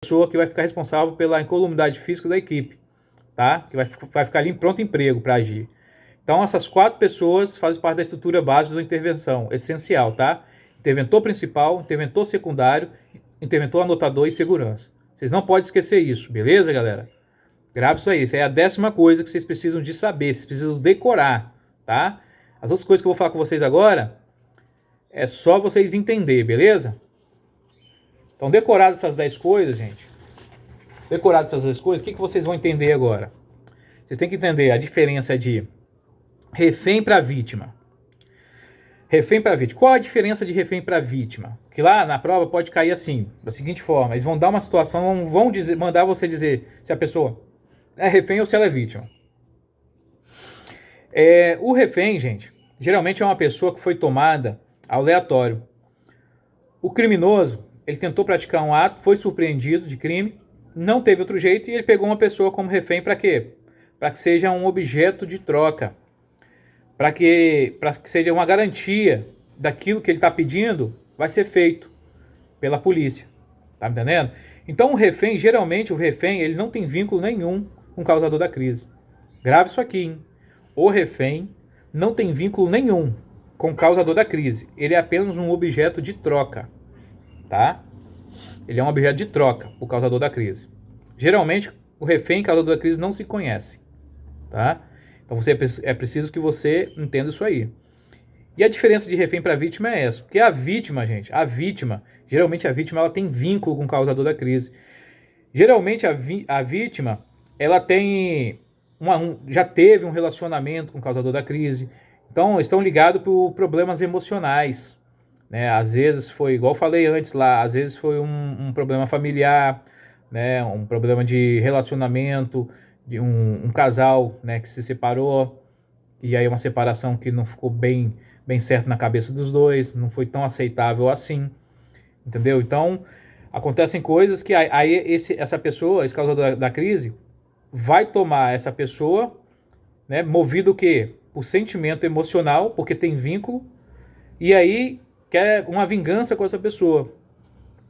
pessoa que vai ficar responsável pela incolumidade física da equipe, tá? Que vai ficar ali em pronto emprego para agir. Então, essas 4 pessoas fazem parte da estrutura básica da intervenção, essencial, tá? Interventor principal, interventor secundário, interventor anotador e segurança. Vocês não podem esquecer isso, beleza, galera? Grave isso aí. Isso aí é a 10ª coisa que vocês precisam de saber, vocês precisam decorar, tá? As outras coisas que eu vou falar com vocês agora é só vocês entenderem, beleza? Então, decoradas essas 10 coisas, gente. Decoradas essas 10 coisas, o que vocês vão entender agora? Vocês têm que entender a diferença de refém para vítima. Refém para vítima. Qual a diferença de refém para vítima? Que lá na prova pode cair assim, da seguinte forma. Eles vão dar uma situação, vão mandar você dizer se a pessoa é refém ou se ela é vítima. O refém, gente, geralmente é uma pessoa que foi tomada aleatório. O criminoso, ele tentou praticar um ato, foi surpreendido de crime, não teve outro jeito e ele pegou uma pessoa como refém para quê? Para que seja um objeto de troca. Para que seja uma garantia daquilo que ele está pedindo vai ser feito pela polícia. Tá me entendendo? Então o refém, geralmente o refém, ele não tem vínculo nenhum com o causador da crise. Grave isso aqui, hein? O refém não tem vínculo nenhum com o causador da crise. Ele é apenas um objeto de troca. Tá? Ele é um objeto de troca, o causador da crise. Geralmente o refém e o causador da crise não se conhecem. Tá? Então é preciso que você entenda isso aí. E a diferença de refém para vítima é essa. Porque a vítima, gente, geralmente a vítima ela tem vínculo com o causador da crise. Geralmente a vítima, ela tem já teve um relacionamento com o causador da crise. Então estão ligados por problemas emocionais. Né? Às vezes foi, igual eu falei antes lá, às vezes foi um problema familiar, né? Um problema de relacionamento, de um casal, né, que se separou, e aí uma separação que não ficou bem certo na cabeça dos dois, não foi tão aceitável assim, entendeu? Então, acontecem coisas que aí essa pessoa, esse causador da crise, vai tomar essa pessoa, né, movido o quê? Por sentimento emocional, porque tem vínculo, e aí quer uma vingança com essa pessoa,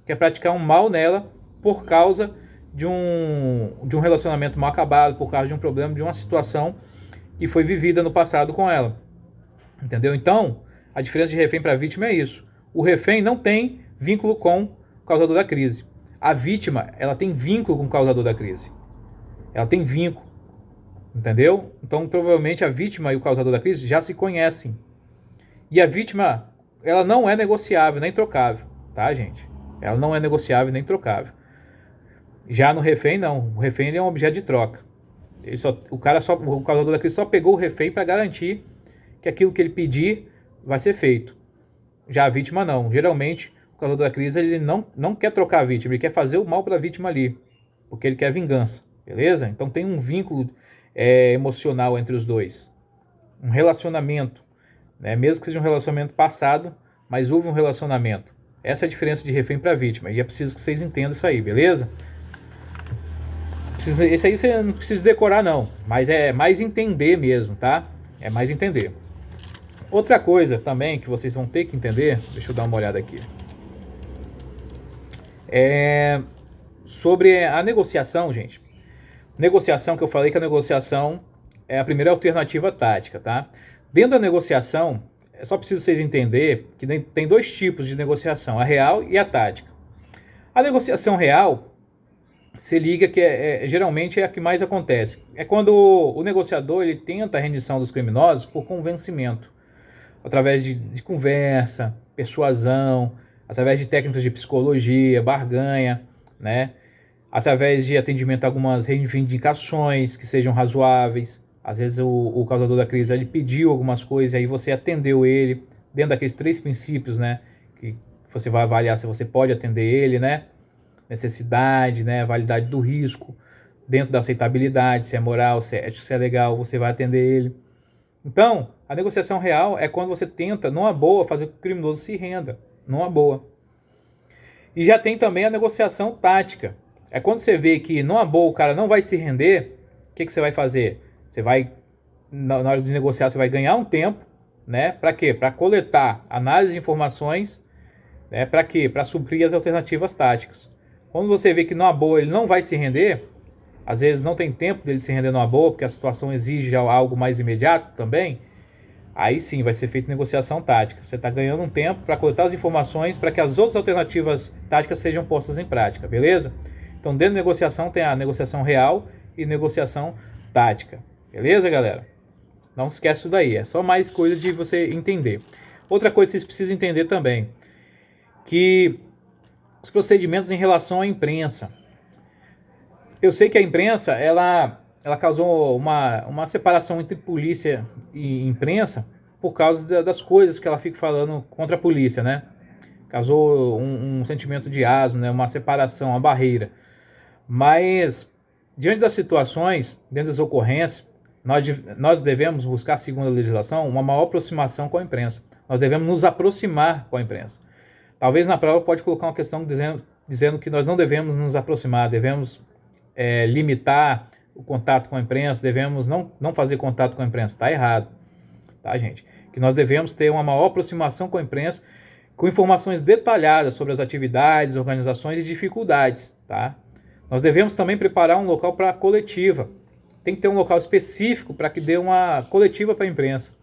quer praticar um mal nela por causa de um relacionamento mal acabado, por causa de um problema, de uma situação que foi vivida no passado com ela. Entendeu? Então, a diferença de refém para vítima é isso. O refém não tem vínculo com o causador da crise. A vítima, ela tem vínculo com o causador da crise. Ela tem vínculo. Entendeu? Então, provavelmente a vítima e o causador da crise já se conhecem. E a vítima, ela não é negociável, nem trocável. Tá, gente? Ela não é negociável, nem trocável. Já no refém, não. O refém ele é um objeto de troca. O causador da crise só pegou o refém para garantir que aquilo que ele pedir vai ser feito. Já a vítima, não. Geralmente, o causador da crise ele não quer trocar a vítima, ele quer fazer o mal para a vítima ali, porque ele quer vingança. Beleza? Então tem um vínculo emocional entre os dois. Um relacionamento. Né? Mesmo que seja um relacionamento passado, mas houve um relacionamento. Essa é a diferença de refém para vítima. E é preciso que vocês entendam isso aí, beleza? Esse aí você não precisa decorar não, mas é mais entender mesmo, tá? É mais entender. Outra coisa também que vocês vão ter que entender, deixa eu dar uma olhada aqui, é sobre a negociação, gente. Negociação, que eu falei que a negociação é a primeira alternativa tática, tá? Dentro da negociação, é só preciso vocês entenderem que tem 2 tipos de negociação, a real e a tática. A negociação real, se liga que geralmente é a que mais acontece. É quando o negociador ele tenta a rendição dos criminosos por convencimento, através de conversa, persuasão, através de técnicas de psicologia, barganha, né? Através de atendimento a algumas reivindicações que sejam razoáveis. Às vezes o causador da crise ele pediu algumas coisas e aí você atendeu ele dentro daqueles 3 princípios, né? Que você vai avaliar se você pode atender ele, né? Necessidade, né, validade do risco, dentro da aceitabilidade, se é moral, se é ético, se é legal, você vai atender ele. Então, a negociação real é quando você tenta, numa boa, fazer com que o criminoso se renda, numa boa. E já tem também a negociação tática. É quando você vê que numa boa o cara não vai se render, o que você vai fazer? Você vai, na hora de negociar, você vai ganhar um tempo, né? Para quê? Para coletar análise de informações, né? Para quê? Para suprir as alternativas táticas. Quando você vê que numa boa ele não vai se render, às vezes não tem tempo dele se render numa boa, porque a situação exige algo mais imediato também, aí sim vai ser feita negociação tática. Você está ganhando um tempo para coletar as informações para que as outras alternativas táticas sejam postas em prática, beleza? Então, dentro da negociação tem a negociação real e negociação tática, beleza, galera? Não se esquece isso daí, é só mais coisa de você entender. Outra coisa que vocês precisam entender também, que os procedimentos em relação à imprensa. Eu sei que a imprensa, ela causou uma separação entre polícia e imprensa por causa das coisas que ela fica falando contra a polícia, né? Causou um sentimento de asno, né? Uma separação, uma barreira. Mas, diante das situações, dentro das ocorrências, nós devemos buscar, segundo a legislação, uma maior aproximação com a imprensa. Nós devemos nos aproximar com a imprensa. Talvez na prova pode colocar uma questão dizendo que nós não devemos nos aproximar, devemos limitar o contato com a imprensa, devemos não fazer contato com a imprensa. Está errado, tá, gente? Que nós devemos ter uma maior aproximação com a imprensa, com informações detalhadas sobre as atividades, organizações e dificuldades, tá? Nós devemos também preparar um local para a coletiva. Tem que ter um local específico para que dê uma coletiva para a imprensa.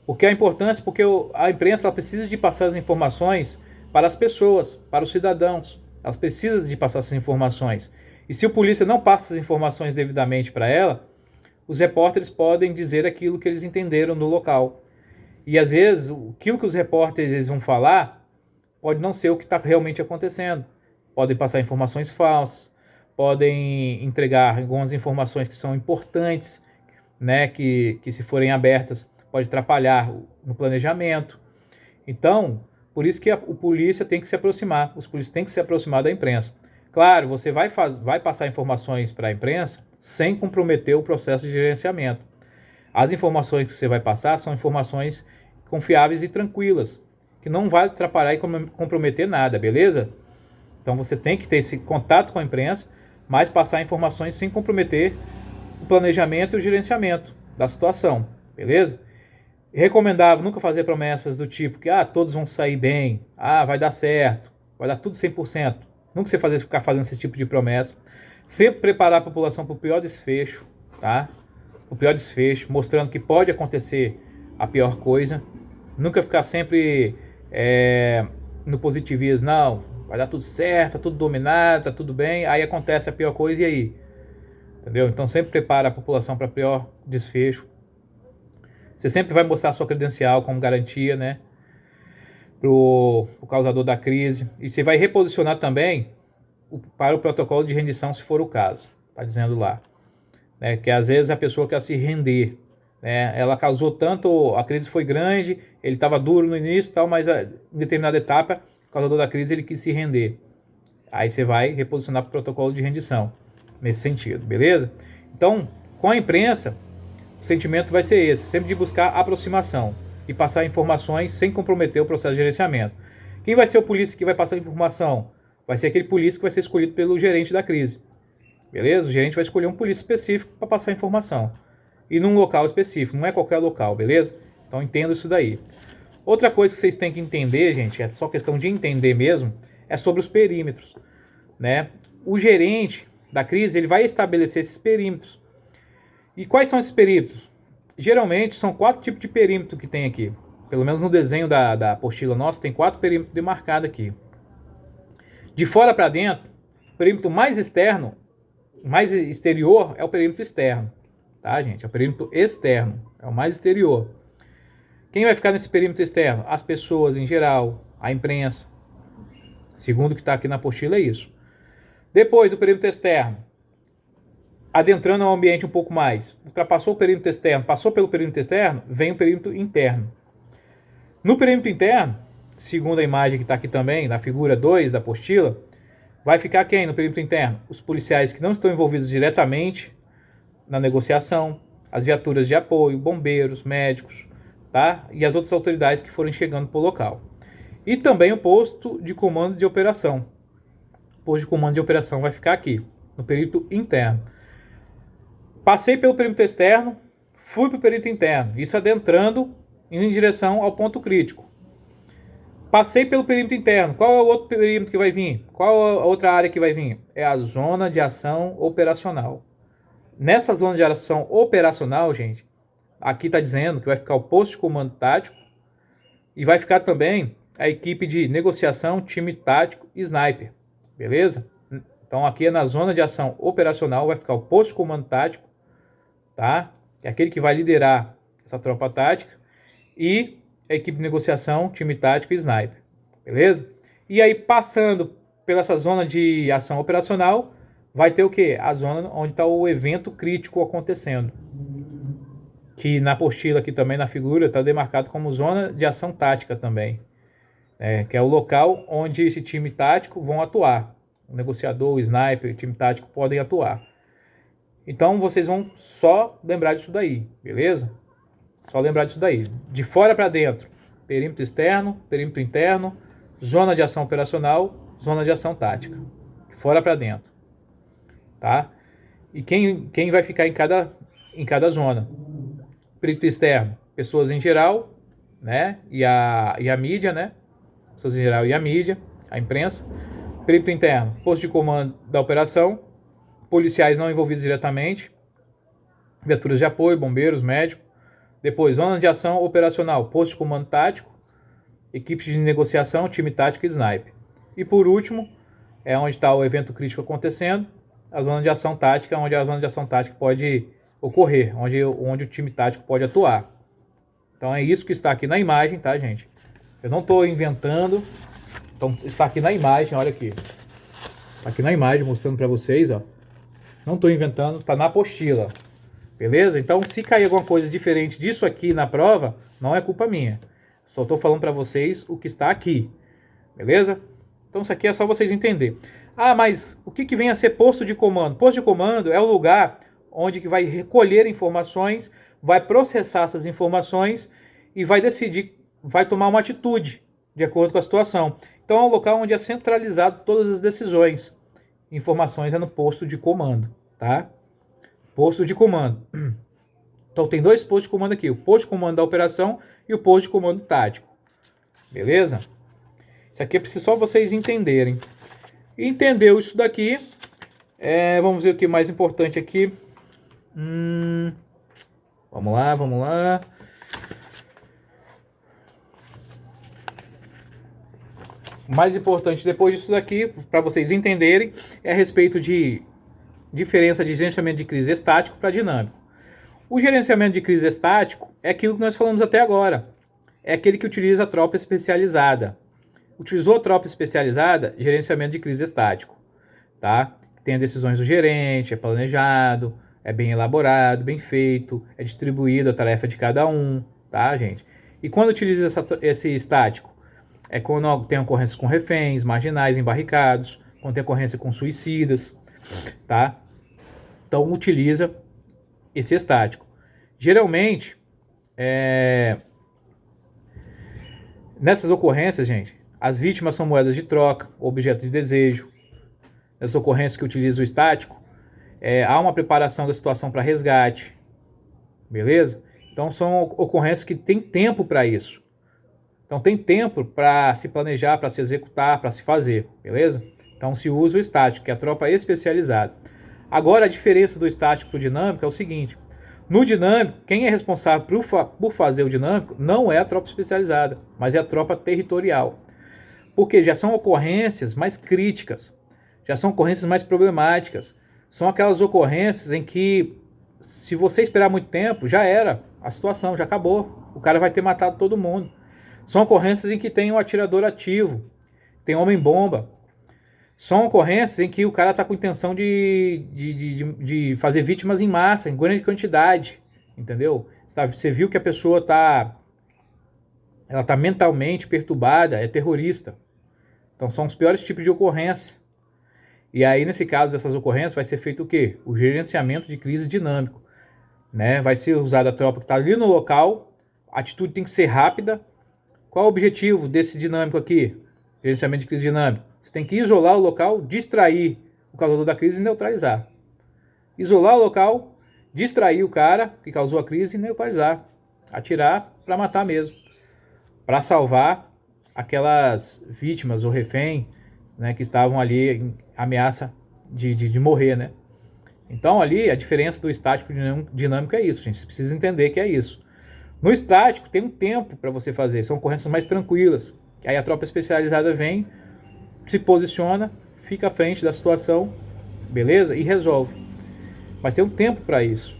Porque a importância, porque a imprensa ela precisa de passar as informações para as pessoas, para os cidadãos. Elas precisam de passar essas informações. E se o polícia não passa essas informações devidamente para ela, os repórteres podem dizer aquilo que eles entenderam no local. E às vezes, aquilo que os repórteres vão falar pode não ser o que está realmente acontecendo. Podem passar informações falsas, podem entregar algumas informações que são importantes, né, que se forem abertas, pode atrapalhar no planejamento. Então, por isso que o polícia tem que se aproximar, os polícias têm que se aproximar da imprensa. Claro, você vai passar informações para a imprensa sem comprometer o processo de gerenciamento. As informações que você vai passar são informações confiáveis e tranquilas, que não vai atrapalhar e comprometer nada, beleza? Então você tem que ter esse contato com a imprensa, mas passar informações sem comprometer o planejamento e o gerenciamento da situação, beleza? Recomendável nunca fazer promessas do tipo que todos vão sair bem, vai dar certo, vai dar tudo 100%. Nunca você ficar fazendo esse tipo de promessa. Sempre preparar a população para o pior desfecho, tá? O pior desfecho, mostrando que pode acontecer a pior coisa. Nunca ficar sempre no positivismo, não, vai dar tudo certo, tá tudo dominado, tá tudo bem, aí acontece a pior coisa e aí? Entendeu? Então sempre prepara a população para o pior desfecho. Você sempre vai mostrar a sua credencial como garantia, né? Pro causador da crise. E você vai reposicionar também para o protocolo de rendição, se for o caso. Está dizendo lá. Né? Que às vezes a pessoa quer se render. Né? Ela causou tanto, a crise foi grande, ele estava duro no início e tal, mas em determinada etapa, o causador da crise ele quis se render. Aí você vai reposicionar para o protocolo de rendição. Nesse sentido, beleza? Então, com a imprensa, o sentimento vai ser esse, sempre de buscar aproximação e passar informações sem comprometer o processo de gerenciamento. Quem vai ser o polícia que vai passar informação? Vai ser aquele polícia que vai ser escolhido pelo gerente da crise. Beleza? O gerente vai escolher um polícia específico para passar informação. E num local específico, não é qualquer local, beleza? Então entenda isso daí. Outra coisa que vocês têm que entender, gente, é só questão de entender mesmo, é sobre os perímetros. Né? O gerente da crise ele vai estabelecer esses perímetros. E quais são esses perímetros? Geralmente são 4 tipos de perímetro que tem aqui. Pelo menos no desenho da apostila nossa, tem 4 perímetros demarcados aqui. De fora para dentro, o perímetro mais externo, mais exterior, é o perímetro externo. Tá, gente? É o perímetro externo, é o mais exterior. Quem vai ficar nesse perímetro externo? As pessoas em geral, a imprensa. Segundo o que está aqui na apostila é isso. Depois do perímetro externo, adentrando ao ambiente um pouco mais, ultrapassou o perímetro externo, passou pelo perímetro externo, vem o perímetro interno. No perímetro interno, segundo a imagem que está aqui também, na figura 2 da apostila, vai ficar quem no perímetro interno? Os policiais que não estão envolvidos diretamente na negociação, as viaturas de apoio, bombeiros, médicos, tá? E as outras autoridades que forem chegando para o local. E também o posto de comando de operação. O posto de comando de operação vai ficar aqui, no perímetro interno. Passei pelo perímetro externo, fui para o perímetro interno, isso adentrando, indo em direção ao ponto crítico. Passei pelo perímetro interno. Qual é o outro perímetro que vai vir? Qual a outra área que vai vir? É a zona de ação operacional. Nessa zona de ação operacional, gente, aqui está dizendo que vai ficar o posto de comando tático e vai ficar também a equipe de negociação, time tático e sniper. Beleza? Então aqui é na zona de ação operacional, vai ficar o posto de comando tático, tá? É aquele que vai liderar essa tropa tática e a equipe de negociação, time tático e sniper. Beleza? E aí passando pela essa zona de ação operacional, vai ter o quê? A zona onde está o evento crítico acontecendo. Que na apostila aqui também, na figura, está demarcado como zona de ação tática também. Que é o local onde esse time tático vão atuar. O negociador, o sniper, o time tático podem atuar. Então vocês vão só lembrar disso daí, beleza? Só lembrar disso daí. De fora para dentro, perímetro externo, perímetro interno, zona de ação operacional, zona de ação tática. De fora para dentro. Tá? E quem vai ficar em cada zona? Perímetro externo, pessoas em geral, né? E a mídia, né? Pessoas em geral e a mídia, a imprensa. Perímetro interno, posto de comando da operação, policiais não envolvidos diretamente, viaturas de apoio, bombeiros, médicos. Depois, zona de ação operacional, posto de comando tático, equipes de negociação, time tático e sniper. E por último, é onde está o evento crítico acontecendo, a zona de ação tática, onde a zona de ação tática pode ocorrer, onde o time tático pode atuar. Então é isso que está aqui na imagem, tá, gente? Eu não estou inventando, então está aqui na imagem, olha aqui. Está aqui na imagem, mostrando para vocês, ó. Não estou inventando, está na apostila. Beleza? Então, se cair alguma coisa diferente disso aqui na prova, não é culpa minha. Só estou falando para vocês o que está aqui. Beleza? Então, isso aqui é só vocês entenderem. Ah, mas o que vem a ser posto de comando? Posto de comando é o lugar onde que vai recolher informações, vai processar essas informações e vai decidir, vai tomar uma atitude de acordo com a situação. Então, é um local onde é centralizado todas as decisões. Informações é no posto de comando, tá? Posto de comando. Então tem dois postos de comando aqui, o posto de comando da operação e o posto de comando tático. Beleza? Isso aqui é preciso só vocês entenderem. Entendeu isso daqui? Vamos ver o que é mais importante aqui. Vamos lá. O mais importante depois disso daqui, para vocês entenderem, é a respeito de diferença de gerenciamento de crise estático para dinâmico. O gerenciamento de crise estático é aquilo que nós falamos até agora. É aquele que utiliza a tropa especializada. Utilizou a tropa especializada, gerenciamento de crise estático. Tá? Tem as decisões do gerente, é planejado, é bem elaborado, bem feito, é distribuído a tarefa de cada um. Tá, gente? E quando utiliza esse estático? É quando tem ocorrência com reféns, marginais, embarricados, quando tem ocorrência com suicidas. Tá? Então utiliza esse estático. Geralmente, nessas ocorrências, gente, as vítimas são moedas de troca, objeto de desejo. Nessas ocorrências que utiliza o estático, há uma preparação da situação para resgate. Beleza? Então são ocorrências que tem tempo para isso. Então tem tempo para se planejar, para se executar, para se fazer. Beleza? Então se usa o estático, que é a tropa especializada. Agora a diferença do estático para o dinâmico é o seguinte. No dinâmico, quem é responsável por fazer o dinâmico não é a tropa especializada, mas é a tropa territorial. Porque já são ocorrências mais críticas, já são ocorrências mais problemáticas. São aquelas ocorrências em que, se você esperar muito tempo, já era. A situação já acabou. O cara vai ter matado todo mundo. São ocorrências em que tem um atirador ativo, tem homem-bomba. São ocorrências em que o cara está com intenção de fazer vítimas em massa, em grande quantidade, entendeu? Você viu que a pessoa está mentalmente perturbada, é terrorista. Então são os piores tipos de ocorrência. E aí, nesse caso dessas ocorrências, vai ser feito o quê? O gerenciamento de crise dinâmico. Né? Vai ser usada a tropa que está ali no local, a atitude tem que ser rápida. Qual é o objetivo desse dinâmico aqui? Gerenciamento de crise dinâmico. Você tem que isolar o local, distrair o causador da crise e neutralizar. Isolar o local, distrair o cara que causou a crise e neutralizar. Atirar para matar mesmo. Para salvar aquelas vítimas ou refém, né, que estavam ali em ameaça de morrer, né? Então ali a diferença do estático e dinâmico é isso, gente. Você precisa entender que é isso. No estático tem um tempo para você fazer, são ocorrências mais tranquilas. Aí a tropa especializada vem, se posiciona, fica à frente da situação, beleza? E resolve. Mas tem um tempo para isso.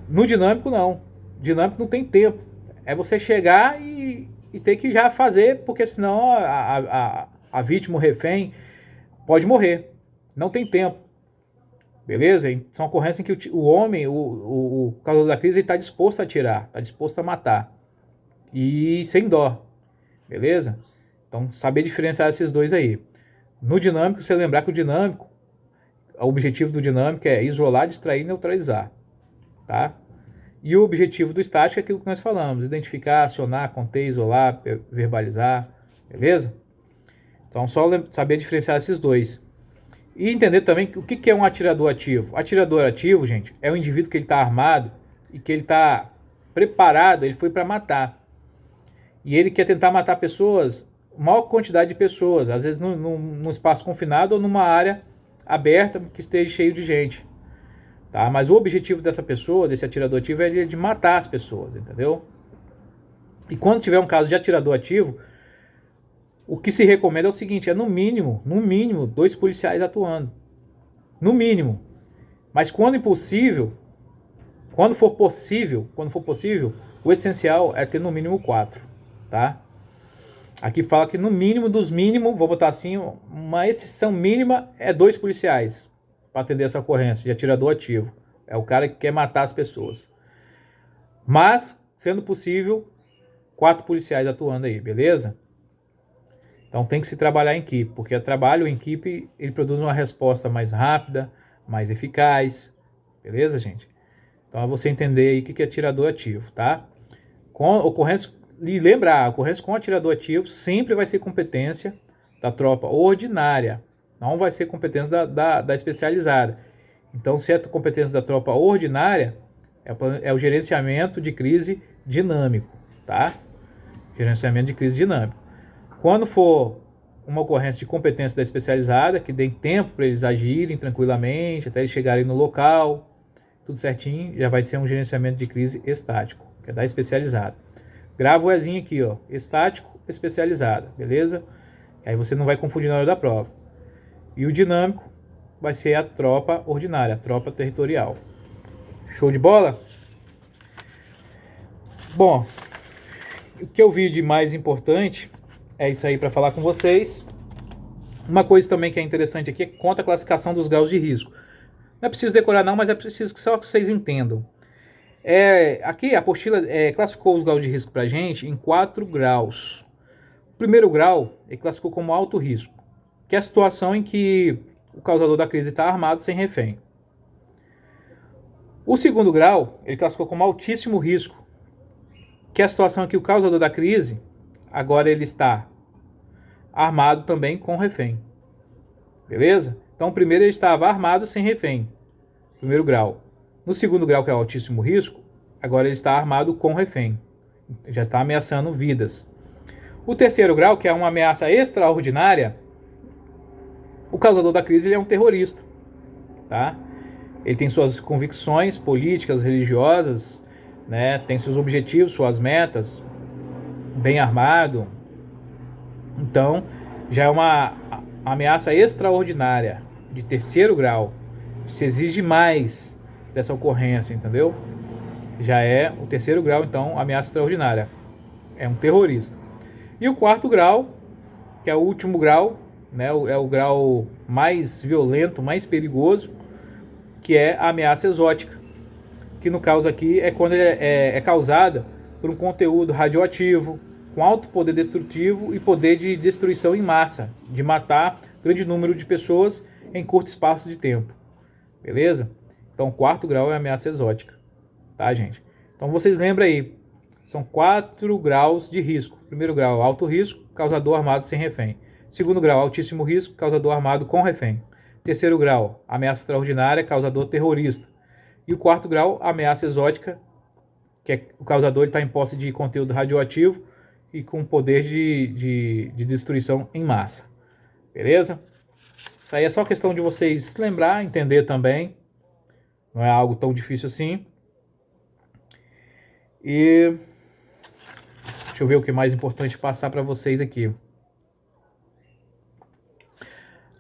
No dinâmico não. Dinâmico não tem tempo. É você chegar e ter que já fazer, porque senão a vítima, o refém, pode morrer. Não tem tempo. Beleza? São ocorrências em que o homem, o causador da crise, está disposto a atirar, está disposto a matar. E sem dó. Beleza? Então, saber diferenciar esses dois aí. No dinâmico, você lembrar que o objetivo do dinâmico é isolar, distrair e neutralizar. Tá? E o objetivo do estático é aquilo que nós falamos: identificar, acionar, conter, isolar, verbalizar. Beleza? Então, só saber diferenciar esses dois. E entender também o que é um atirador ativo. Atirador ativo, gente, é um indivíduo que ele está armado e que ele está preparado, ele foi para matar. E ele quer tentar matar pessoas, maior quantidade de pessoas, às vezes num espaço confinado ou numa área aberta que esteja cheio de gente. Tá? Mas o objetivo dessa pessoa, desse atirador ativo, é de matar as pessoas, entendeu? E quando tiver um caso de atirador ativo, o que se recomenda é o seguinte: é no mínimo, 2 policiais atuando. No mínimo. Mas quando for possível, o essencial é ter no mínimo 4, tá? Aqui fala que no mínimo dos mínimos, vou botar assim, uma exceção mínima é 2 policiais para atender essa ocorrência de atirador ativo. É o cara que quer matar as pessoas. Mas, sendo possível, 4 policiais atuando aí, beleza? Então tem que se trabalhar em equipe, porque o trabalho em equipe, ele produz uma resposta mais rápida, mais eficaz, beleza, gente? Então é você entender aí o que é atirador ativo, tá? Com ocorrência, e lembrar, a ocorrência com atirador ativo sempre vai ser competência da tropa ordinária, não vai ser competência da especializada. Então, se é competência da tropa ordinária, é o gerenciamento de crise dinâmico, tá? Gerenciamento de crise dinâmico. Quando for uma ocorrência de competência da especializada, que dê tempo para eles agirem tranquilamente, até eles chegarem no local, tudo certinho, já vai ser um gerenciamento de crise estático, que é da especializada. Grava o Ezinho aqui, ó, estático, especializada, beleza? Aí você não vai confundir na hora da prova. E o dinâmico vai ser a tropa ordinária, a tropa territorial. Show de bola? Bom, o que eu vi de mais importante é isso aí para falar com vocês. Uma coisa também que é interessante aqui é conta a classificação dos graus de risco. Não é preciso decorar não, mas é preciso que só vocês entendam. Aqui a apostila classificou os graus de risco para a gente em 4 graus. O primeiro grau ele classificou como alto risco, que é a situação em que o causador da crise está armado sem refém. O segundo grau ele classificou como altíssimo risco, que é a situação em que o causador da crise agora ele está armado também com refém. Beleza? Então o primeiro ele estava armado sem refém. Primeiro grau. No segundo grau, que é o altíssimo risco, agora ele está armado com refém. Já está ameaçando vidas. O terceiro grau, que é uma ameaça extraordinária, o causador da crise ele é um terrorista. Tá? Ele tem suas convicções políticas, religiosas, né? Tem seus objetivos, suas metas, bem armado. Então, já é uma ameaça extraordinária, de terceiro grau. Se exige mais dessa ocorrência, entendeu? Já é o terceiro grau, então, ameaça extraordinária. É um terrorista. E o quarto grau, que é o último grau, né? É o grau mais violento, mais perigoso, que é a ameaça exótica. Que no caso aqui é quando ele é causada por um conteúdo radioativo, com alto poder destrutivo e poder de destruição em massa, de matar grande número de pessoas em curto espaço de tempo. Beleza? Então, o quarto grau é a ameaça exótica. Tá, gente? Então, vocês lembram aí, são 4 graus de risco. Primeiro grau, alto risco, causador armado sem refém. Segundo grau, altíssimo risco, causador armado com refém. Terceiro grau, ameaça extraordinária, causador terrorista. E o quarto grau, ameaça exótica, que é o causador está em posse de conteúdo radioativo e com poder de destruição em massa. Beleza? Isso aí é só questão de vocês lembrar, entender também. Não é algo tão difícil assim. E deixa eu ver o que é mais importante passar para vocês aqui.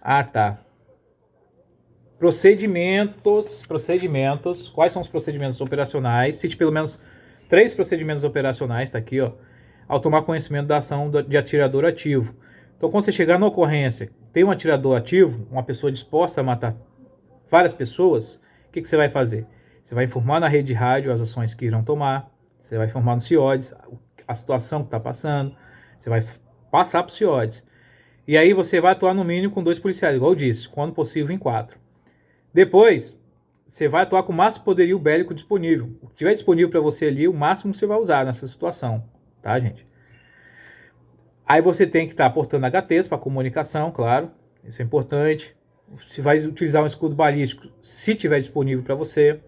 Ah, tá. Procedimentos. Quais são os procedimentos operacionais? Cite pelo menos 3 procedimentos operacionais, tá aqui, ó. Ao tomar conhecimento da ação de atirador ativo. Então, quando você chegar na ocorrência, tem um atirador ativo, uma pessoa disposta a matar várias pessoas, o que você vai fazer? Você vai informar na rede de rádio as ações que irão tomar, você vai informar no CIODES a situação que está passando, você vai passar para o CIODES. E aí você vai atuar no mínimo com 2 policiais, igual eu disse, quando possível em 4. Depois, você vai atuar com o máximo poderio bélico disponível. O que tiver disponível para você ali, o máximo você vai usar nessa situação, tá, gente? Aí você tem que estar aportando HTs para comunicação, claro, isso é importante. Você vai utilizar um escudo balístico, se tiver disponível para você.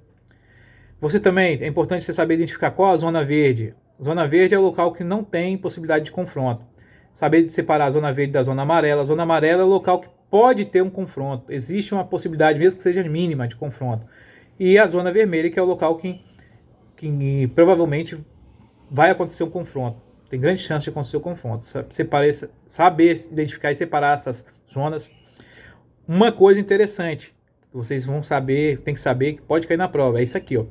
Você também, é importante você saber identificar qual a zona verde. Zona verde é o local que não tem possibilidade de confronto. Saber separar a zona verde da zona amarela. A zona amarela é o local que pode ter um confronto. Existe uma possibilidade, mesmo que seja mínima, de confronto. E a zona vermelha, que é o local que provavelmente vai acontecer um confronto. Tem grande chance de acontecer um confronto. Saber identificar e separar essas zonas. Uma coisa interessante que vocês vão saber, tem que saber, que pode cair na prova, é isso aqui, ó.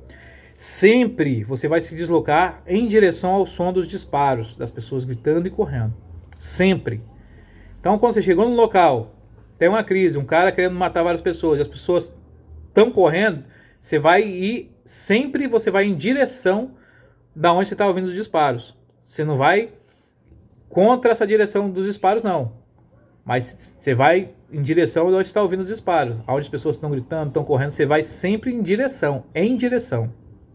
Sempre você vai se deslocar em direção ao som dos disparos, das pessoas gritando e correndo. Sempre. Então, quando você chegou no local, tem uma crise, um cara querendo matar várias pessoas, e as pessoas estão correndo, você vai ir, sempre você vai em direção da onde você está ouvindo os disparos. Você não vai contra essa direção dos disparos, não. Mas você vai em direção de onde está ouvindo os disparos. Onde as pessoas estão gritando, estão correndo, você vai sempre em direção.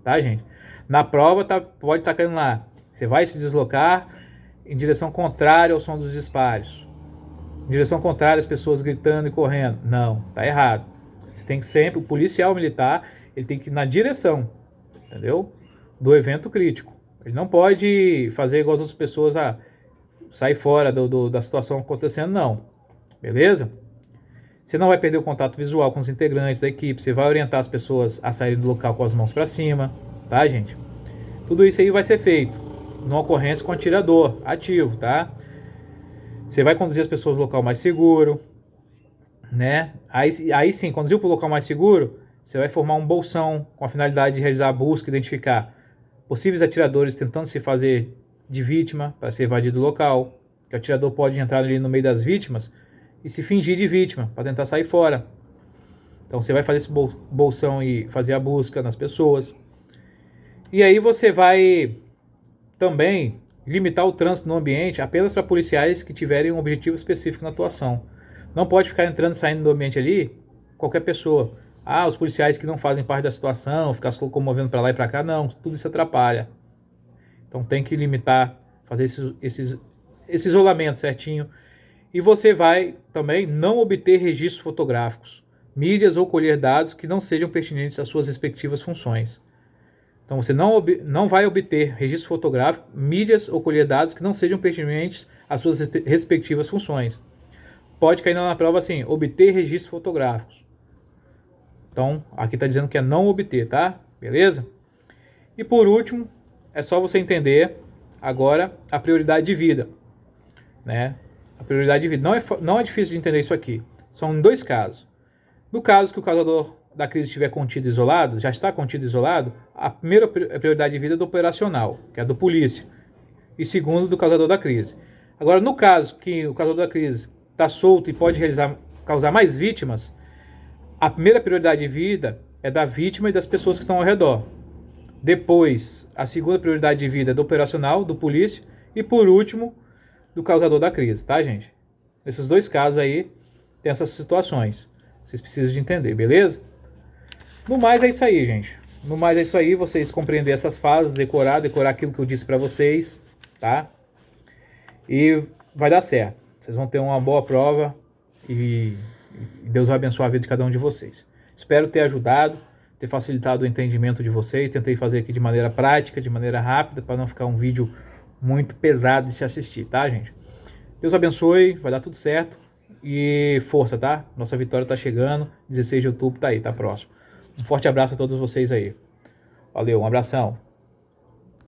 Tá, gente? Na prova pode estar caindo lá. Você vai se deslocar em direção contrária ao som dos disparos. Em direção contrária, as pessoas gritando e correndo. Não, tá errado. Você tem que sempre, o policial militar, ele tem que ir na direção, entendeu? Do evento crítico. Ele não pode fazer igual as outras pessoas, sair fora da situação acontecendo, não. Beleza? Você não vai perder o contato visual com os integrantes da equipe. Você vai orientar as pessoas a saírem do local com as mãos para cima. Tá, gente? Tudo isso aí vai ser feito numa ocorrência com atirador ativo, tá? Você vai conduzir as pessoas ao local mais seguro, né? Aí sim, conduzir para o local mais seguro, você vai formar um bolsão com a finalidade de realizar a busca, identificar possíveis atiradores tentando se fazer de vítima para ser evadido do local. Que o atirador pode entrar ali no meio das vítimas e se fingir de vítima para tentar sair fora. Então você vai fazer esse bolsão e fazer a busca nas pessoas. E aí você vai também limitar o trânsito no ambiente apenas para policiais que tiverem um objetivo específico na atuação. Não pode ficar entrando e saindo do ambiente ali qualquer pessoa. Os policiais que não fazem parte da situação, ficar se locomovendo para lá e para cá, não, tudo isso atrapalha. Então tem que limitar, fazer esse isolamento certinho. E você vai também não obter registros fotográficos, mídias ou colher dados que não sejam pertinentes às suas respectivas funções. Então você não vai obter registro fotográfico, mídias ou colher dados que não sejam pertinentes às suas respectivas funções. Pode cair na prova assim, obter registros fotográficos. Então aqui está dizendo que é não obter, tá? Beleza? E por último, é só você entender agora a prioridade de vida, né? A prioridade de vida. Não é difícil de entender isso aqui. São 2 casos. No caso que o causador da crise estiver contido e isolado, já está contido e isolado, a primeira prioridade de vida é do operacional, que é do polícia, e segundo, do causador da crise. Agora, no caso que o causador da crise está solto e pode causar mais vítimas, a primeira prioridade de vida é da vítima e das pessoas que estão ao redor. Depois, a segunda prioridade de vida é do operacional, do polícia, e por último, do causador da crise, tá, gente? Nesses 2 casos aí, tem essas situações. Vocês precisam de entender, beleza? No mais é isso aí, gente. No mais é isso aí, vocês compreender essas fases, decorar aquilo que eu disse pra vocês, tá? E vai dar certo. Vocês vão ter uma boa prova e Deus vai abençoar a vida de cada um de vocês. Espero ter ajudado, ter facilitado o entendimento de vocês. Tentei fazer aqui de maneira prática, de maneira rápida, para não ficar um vídeo muito pesado de se assistir, tá, gente? Deus abençoe, vai dar tudo certo. E força, tá? Nossa vitória tá chegando. 16 de outubro tá aí, tá próximo. Um forte abraço a todos vocês aí. Valeu, um abração.